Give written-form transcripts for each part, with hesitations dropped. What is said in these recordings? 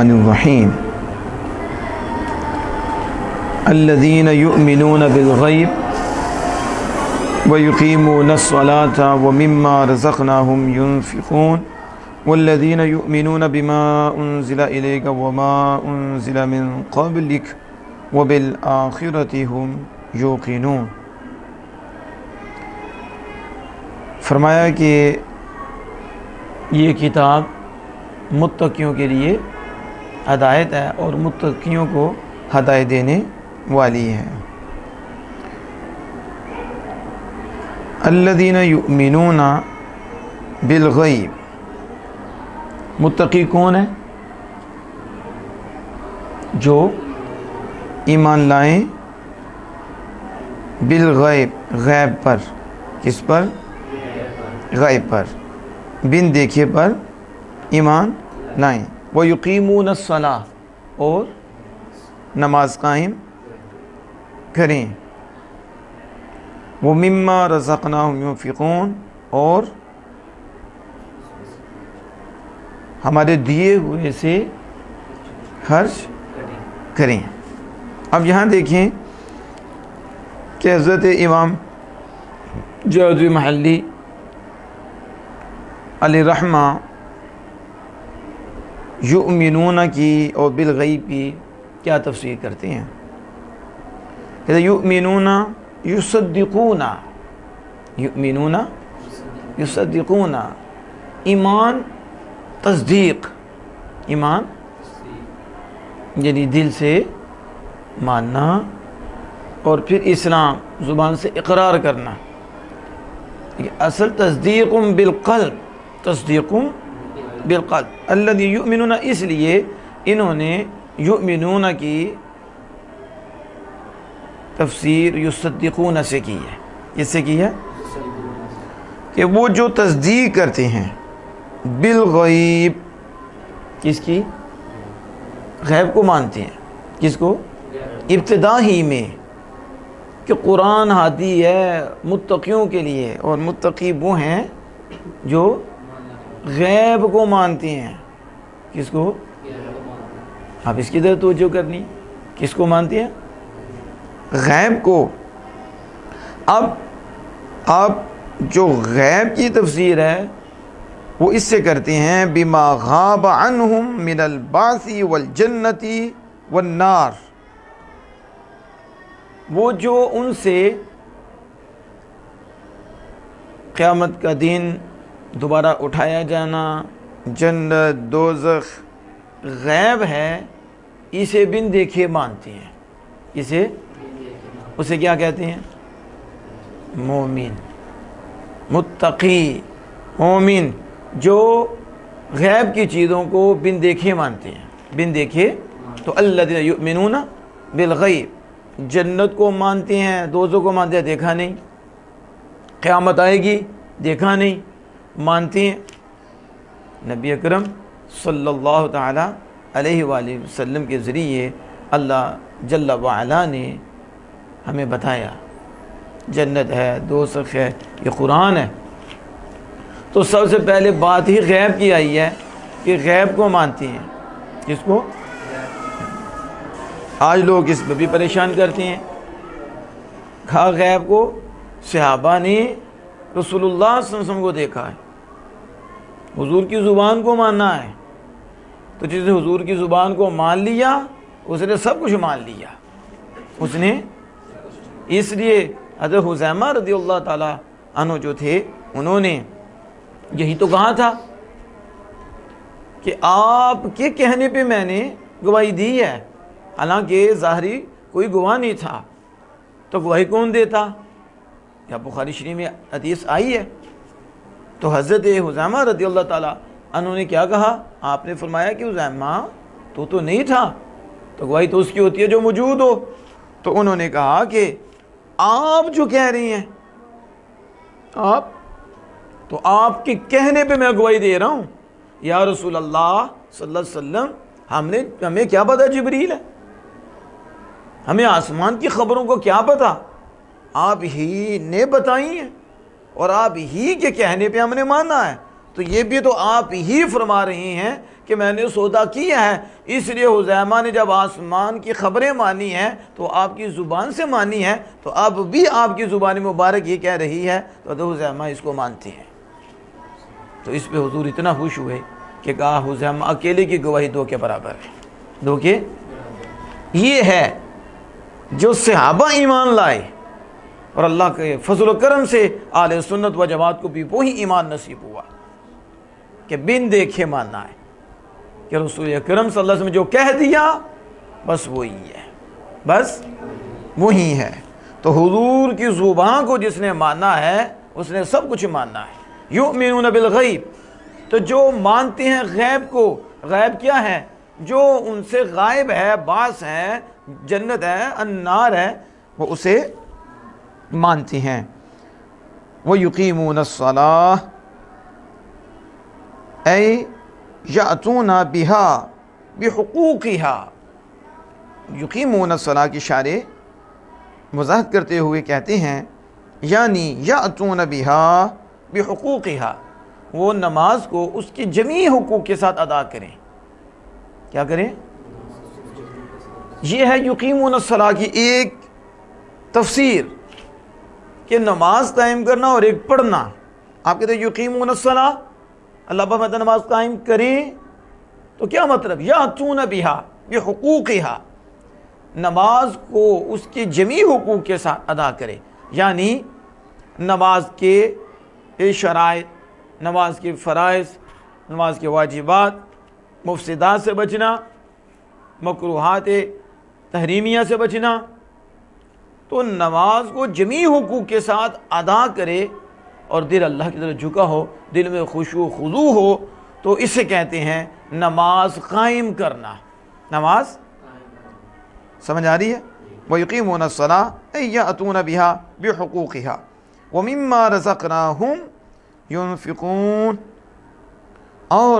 الرحمن الرحیم الذین یؤمنون بالغیب ویقیمون الصلاة ومما رزقناہم ینفقون والذین یؤمنون بما انزل الیک وما انزل من قبلک وبالآخرۃ ہم یوقنون۔ فرمایا کہ یہ کتاب متقیوں کے لیے ہدایت ہے اور متقیوں کو ہدایت دینے والی ہے۔ الذین یؤمنون بالغیب، متقی کون ہے؟ جو ایمان لائیں بالغیب، غیب پر۔ کس پر؟ غیب پر، بن دیکھے پر ایمان لائیں۔ وَيُقِيمُونَ الصَّلَاةَ، اور نماز قائم کریں۔ وَمِمَّا رَزَقْنَاهُمْ يُنْفِقُونَ، اور ہمارے دیے ہوئے سے خرچ کریں۔ اب یہاں دیکھیں کہ حضرت امام جعد محلی علیہ رحمہ یؤمنون کی اور بالغیب کی کیا تفسیر کرتے ہیں؟ کہتے ہیں یؤمنون یصدقون، یؤمنون یصدقون، ایمان تصدیق، ایمان یعنی دل سے ماننا اور پھر اسلام زبان سے اقرار کرنا۔ اصل تصدیق بالقلب، تصدیق بالقلب۔ الذی یؤمنون، اس لیے انہوں نے یؤمنون کی تفسیر یصدقون سے کی ہے۔ کس سے کی ہے؟ کہ وہ جو تصدیق کرتے ہیں بالغیب، کس کی؟ غیب کو مانتے ہیں۔ کس کو؟ ابتدا ہی میں، کہ قرآن ہادی ہے متقیوں کے لیے، اور متقی وہ ہیں جو غیب کو مانتے ہیں۔ کس کو؟ اب اس کی طرف توجہ کرنی، کس کو مانتے ہیں؟ غیب کو۔ اب آپ جو غیب کی تفسیر ہے وہ اس سے کرتے ہیں بما غاب عنہم من البعث والجنت والنار، وہ جو ان سے قیامت کا دن، دوبارہ اٹھایا جانا، جنت، دوزخ غیب ہے، اسے بن دیکھے مانتے ہیں۔ اسے کیا کہتے ہیں؟ مومن، متقی، مومن، جو غیب کی چیزوں کو بن دیکھے مانتے ہیں۔ بن دیکھے تو الذین یؤمنون بالغیب، جنت کو مانتے ہیں، دوزخ کو مانتے ہیں، دیکھا نہیں، قیامت آئے گی، دیکھا نہیں، مانتے ہیں۔ نبی اکرم صلی اللہ تعالی علیہ وآلہ وسلم کے ذریعے اللہ جل وعلا نے ہمیں بتایا جنت ہے، دوزخ ہے، یہ قرآن ہے۔ تو سب سے پہلے بات ہی غیب کی آئی ہے کہ غیب کو مانتے ہیں۔ کس کو؟ آج لوگ اس پہ بھی پریشان کرتے ہیں۔ کہا غیب کو صحابہ نے رسول اللہ صلی اللہ علیہ وسلم کو دیکھا ہے، حضور کی زبان کو ماننا ہے۔ تو جس نے حضور کی زبان کو مان لیا اس نے سب کچھ مان لیا۔ اس نے اس لیے حضرت حذیمہ رضی اللہ تعالی عنہ جو تھے، انہوں نے یہی تو کہا تھا کہ آپ کے کہنے پہ میں نے گواہی دی ہے، حالانکہ ظاہری کوئی گواہ نہیں تھا، تو گواہی کون دیتا؟ یا بخاری شریف میں حدیث آئی ہے۔ تو حضرت حذیمہ رضی اللہ تعالیٰ عنہ نے کیا کہا؟ آپ نے فرمایا کہ حذیمہ تو نہیں تھا، تو گواہی تو اس کی ہوتی ہے جو موجود ہو۔ تو انہوں نے کہا کہ آپ جو کہہ رہی ہیں، آپ کے کہنے پہ میں گواہی دے رہا ہوں۔ یا رسول اللہ صلی اللہ علیہ وسلم، ہمیں کیا پتا جبریل ہے، ہمیں آسمان کی خبروں کو کیا پتا، آپ ہی نے بتائی ہیں اور آپ ہی کے کہنے پہ ہم نے مانا ہے۔ تو یہ بھی تو آپ ہی فرما رہے ہیں کہ میں نے سودا کیا ہے، اس لیے حذیمہ نے جب آسمان کی خبریں مانی ہیں تو آپ کی زبان سے مانی ہے، تو اب بھی آپ کی زبان مبارک یہ کہہ رہی ہے تو حذیمہ اس کو مانتے ہیں۔ تو اس پہ حضور اتنا خوش ہوئے کہ کہا حذیمہ اکیلے کی گواہی دو کے برابر ہے، دو کے۔ یہ ہے جو صحابہ ایمان لائے، اور اللہ کے فضل و کرم سے اہل سنت و جماعت کو بھی وہی ایمان نصیب ہوا کہ بن دیکھے ماننا ہے کہ رسول اکرم صلی اللہ علیہ وسلم جو کہہ دیا بس وہی ہے، بس وہی ہے۔ تو حضور کی زبان کو جس نے مانا ہے اس نے سب کچھ ماننا ہے۔ یؤمنون بالغیب، تو جو مانتے ہیں غیب کو، غیب کیا ہے؟ جو ان سے غائب ہے، باعث ہے، جنت ہے، النار ہے، وہ اسے مانتے ہیں۔ وَيُقِيمُونَ الصَّلَاةَ أي يأتون بها بحقوقها۔ یقیمون الصلاۃ کی شارح وضاحت کرتے ہوئے کہتے ہیں یعنی یأتون بها بحقوقها، وہ نماز کو اس کی جمیع حقوق کے ساتھ ادا کریں۔ کیا کریں؟ یہ ہے یقیمون الصلاۃ کی ایک تفسیر کہ نماز قائم کرنا اور ایک پڑھنا۔ آپ کہتے ہیں یقیمون الصلاۃ، اللہ پاک نماز قائم کریں، تو کیا مطلب؟ یأتون بها بحقوقها، نماز کو اس کے جمیع حقوق کے ساتھ ادا کرے، یعنی نماز کے شرائط، نماز کے فرائض، نماز کے واجبات، مفسدات سے بچنا، مکروہات تحریمیہ سے بچنا، تو نماز کو جمیع حقوق کے ساتھ ادا کرے اور دل اللہ کی طرف جھکا ہو، دل میں خشوع و خضوع ہو، تو اسے کہتے ہیں نماز قائم کرنا۔ نماز سمجھ آ رہی ہے؟ وَيُقِيمُونَ الصَّلَاةَ أَيْ يَأْتُونَ بِهَا بِحُقُوقِهَا وَمِمَّا رَزَقْنَاهُمْ يُنْفِقُونَ، اور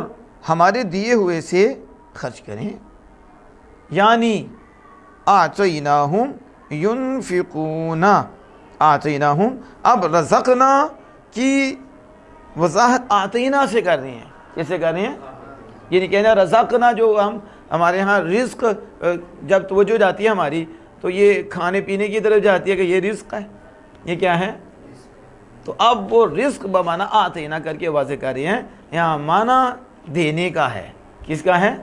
ہمارے دیے ہوئے سے خرچ کریں، یعنی آتَيْنَاهُمْ يُنْفِقُونَ، آتَيْنَاهُمْ، اب رزقنا کی وضاحت آتینا سے کر رہی ہیں۔ کیسے کر رہی ہیں؟ یعنی کہنا رزقنا، جو ہمارے ہاں رزق جب توجہ جاتی ہے ہماری تو یہ کھانے پینے کی طرف جاتی ہے کہ یہ رزق ہے، یہ کیا ہے؟ تو اب وہ رزق بمانا آتینا کر کے واضح کر رہی ہیں، یہاں مانا دینے کا ہے۔ کس کا ہے؟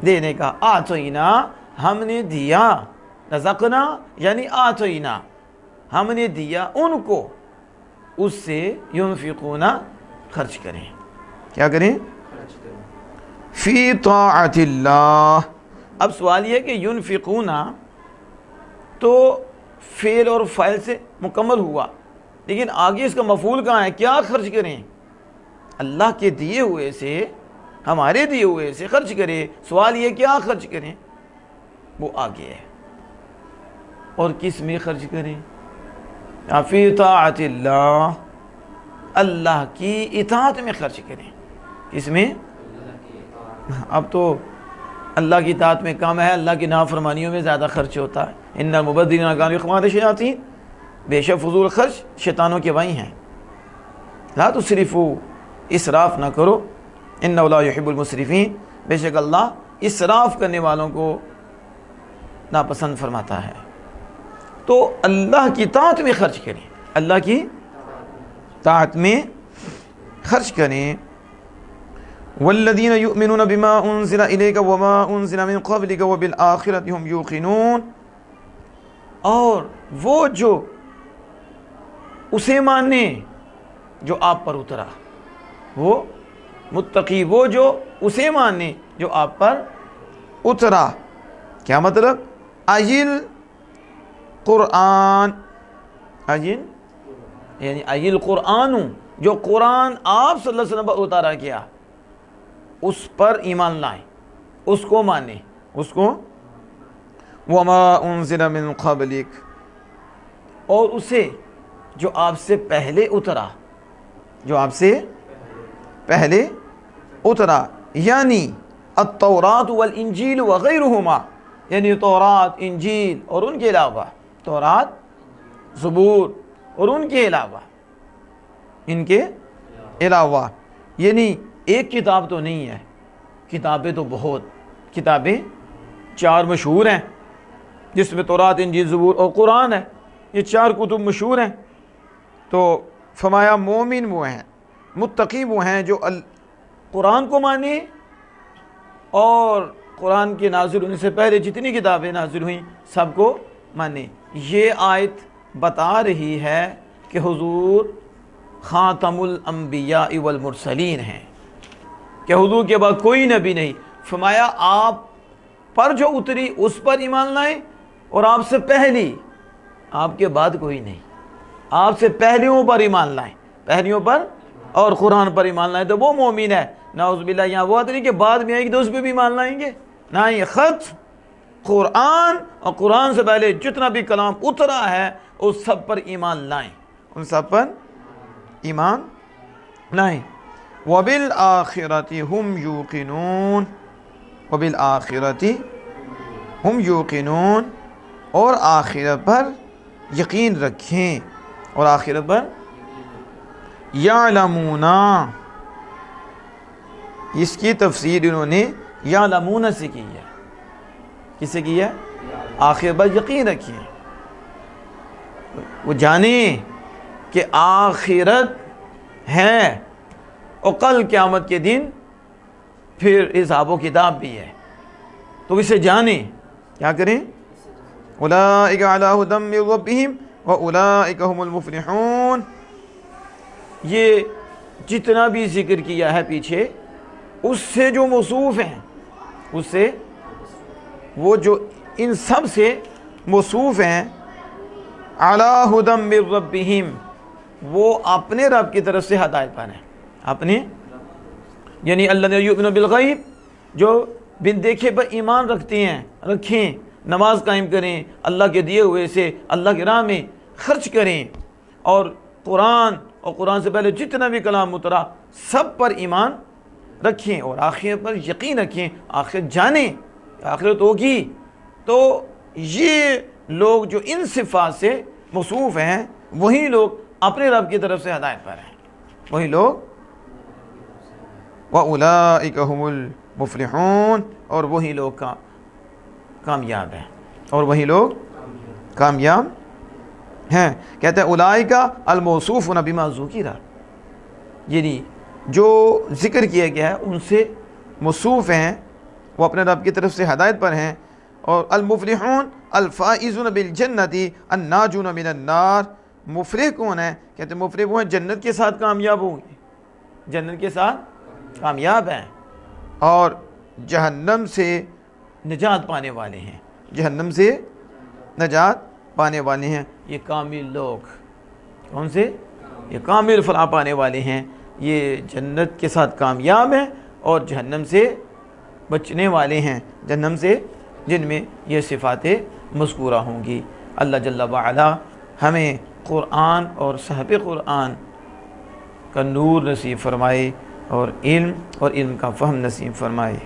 دینے کا۔ آتینا، ہم نے دیا، رزقنا یعنی آتینا، ہم نے دیا ان کو، اس سے ينفقون، خرچ کریں۔ کیا کریں؟ فی طاعت اللہ۔ اب سوال یہ ہے کہ ينفقون تو فعل اور فاعل سے مکمل ہوا، لیکن آگے اس کا مفعول کہاں ہے؟ کیا خرچ کریں؟ اللہ کے دیے ہوئے سے، ہمارے دیے ہوئے سے خرچ کریں۔ سوال یہ کیا خرچ کریں؟ وہ آگے ہے۔ اور کس میں خرچ کریں؟ فی طاعت اللہ، اللہ کی اطاعت میں خرچ کریں۔ کس میں؟ اب تو اللہ کی اطاعت میں کم ہے، اللہ کی نافرمانیوں میں زیادہ خرچ ہوتا ہے۔ ان المبذرین کانوا اخوان الشیاطین، بے شک فضول خرچ شیطانوں کے بھائی ہیں۔ لا تسرفوا، اسراف نہ کرو، انہ لا یحب المسرفین، بے شک اللہ اسراف کرنے والوں کو ناپسند فرماتا ہے۔ تو اللہ کی طاعت میں خرچ کریں، اللہ کی طاعت میں خرچ کریں۔ والذین یؤمنون بما انزل الیک وما انزل من قبلک وبالآخرۃ هم یوقنون، اور وہ جو اسے مانے جو آپ پر اترا، وہ متقی، وہ جو اسے مانے جو آپ پر اترا۔ کیا مطلب؟ ایل قرآن، ایل یعنی ایل قرآن، جو قرآن آپ صلی اللہ علیہ وسلم پر اتارا کیا، اس پر ایمان لائیں، اس کو مانیں، اس کو۔ وما انزل من قبلک، اور اسے جو آپ سے پہلے اترا، جو آپ سے پہلے اترا، یعنی التوراۃ والانجیل وغیرہما، یعنی تورات، انجیل اور ان کے علاوہ، تورات، زبور اور ان کے علاوہ، ان کے علاوہ، یعنی ایک کتاب تو نہیں ہے کتابیں تو بہت، کتابیں 4 مشہور ہیں جس میں تورات، انجیل، زبور اور قرآن ہے، یہ 4 کتب مشہور ہیں۔ تو فرمایا مومن وہ ہیں، متقی وہ ہیں جو قرآن کو مانے اور قرآن کے نازل ہونے سے پہلے جتنی کتابیں نازل ہوئیں سب کو مانے۔ یہ آیت بتا رہی ہے کہ حضور خاتم الانبیاء والمرسلین ہیں، کہ حضور کے بعد کوئی نبی نہیں۔ فرمایا آپ پر جو اتری اس پر ایمان لائیں، اور آپ سے پہلی، آپ کے بعد کوئی نہیں، آپ سے پہلیوں پر ایمان لائیں، پہلیوں پر اور قرآن پر ایمان لائیں تو وہ مومن ہے۔ نعوذ باللہ یہاں وہ نہیں کہ بعد میں آئے گی تو اس پہ بھی ایمان لائیں گے، نہ، یہ خط قرآن اور قرآن سے پہلے جتنا بھی کلام اترا ہے اس سب پر ایمان لائیں، ان سب پر ایمان لائیں۔ وَبِالْآخِرَةِ هُمْ يُوقِنُونَ، وَبِالْآخِرَةِ هُمْ يُوقِنُونَ، اور آخرت پر یقین رکھیں، اور آخرت پر یعلمون، اس کی تفسیر انہوں نے یعلمون سے کی ہے۔ کس سے کی ہے؟ آخرت پر یقین رکھیں، وہ جانیں کہ آخرت ہے اور کل قیامت کے دن پھر حساب و کتاب بھی ہے، تو اسے جانیں، کیا کریں؟ اولئک علی ھدی من ربہم واولئک ھم المفلحون۔ یہ جتنا بھی ذکر کیا ہے پیچھے اس سے جو موصوف ہیں، اس سے وہ جو ان سب سے موصوف ہیں، علی ھدی من ربہم، وہ اپنے رب کی طرف سے ہدایت پر ہیں، اپنے، یعنی الذین یؤمنون بالغیب، جو بن دیکھے پر ایمان رکھتے ہیں، رکھیں، نماز قائم کریں، اللہ کے دیے ہوئے سے اللہ کی راہ میں خرچ کریں، اور قرآن اور قرآن سے پہلے جتنا بھی کلام اترا سب پر ایمان رکھیں، اور آخرت پر یقین رکھیں، آخرت جانیں، آخرت ہوگی۔ تو یہ لوگ جو ان صفات سے موصوف ہیں وہی لوگ اپنے رب کی طرف سے ہدایت پر ہیں، وہی لوگ وَأُولَئِكَ هُمُ الْمُفْلِحُونَ، اور وہی لوگ کامیاب ہیں، اور وہی لوگ کامیاب ہیں۔ کہتے ہیں اولئک الموصوفون بما ذکر، یعنی جو ذکر کیا گیا ہے ان سے موصوف ہیں، وہ اپنے رب کی طرف سے ہدایت پر ہیں۔ اور المفلحون الفائزون بالجنۃ الناجون من النار، مفلح کون ہیں؟ کہتے ہیں مفلح وہ ہیں جنت کے ساتھ کامیاب ہوں گے، جنت کے ساتھ کامیاب ہیں، اور جہنم سے نجات پانے والے ہیں، جہنم سے نجات پانے والے ہیں۔ یہ کامل لوگ، کون سے؟ یہ کامل فلاح پانے والے ہیں، یہ جنت کے ساتھ کامیاب ہیں اور جہنم سے بچنے والے ہیں، جہنم سے جن میں یہ صفاتیں مذکورہ ہوں گی۔ اللہ جل وعلا ہمیں قرآن اور صحب قرآن کا نور نصیب فرمائے، اور علم کا فہم نصیب فرمائے۔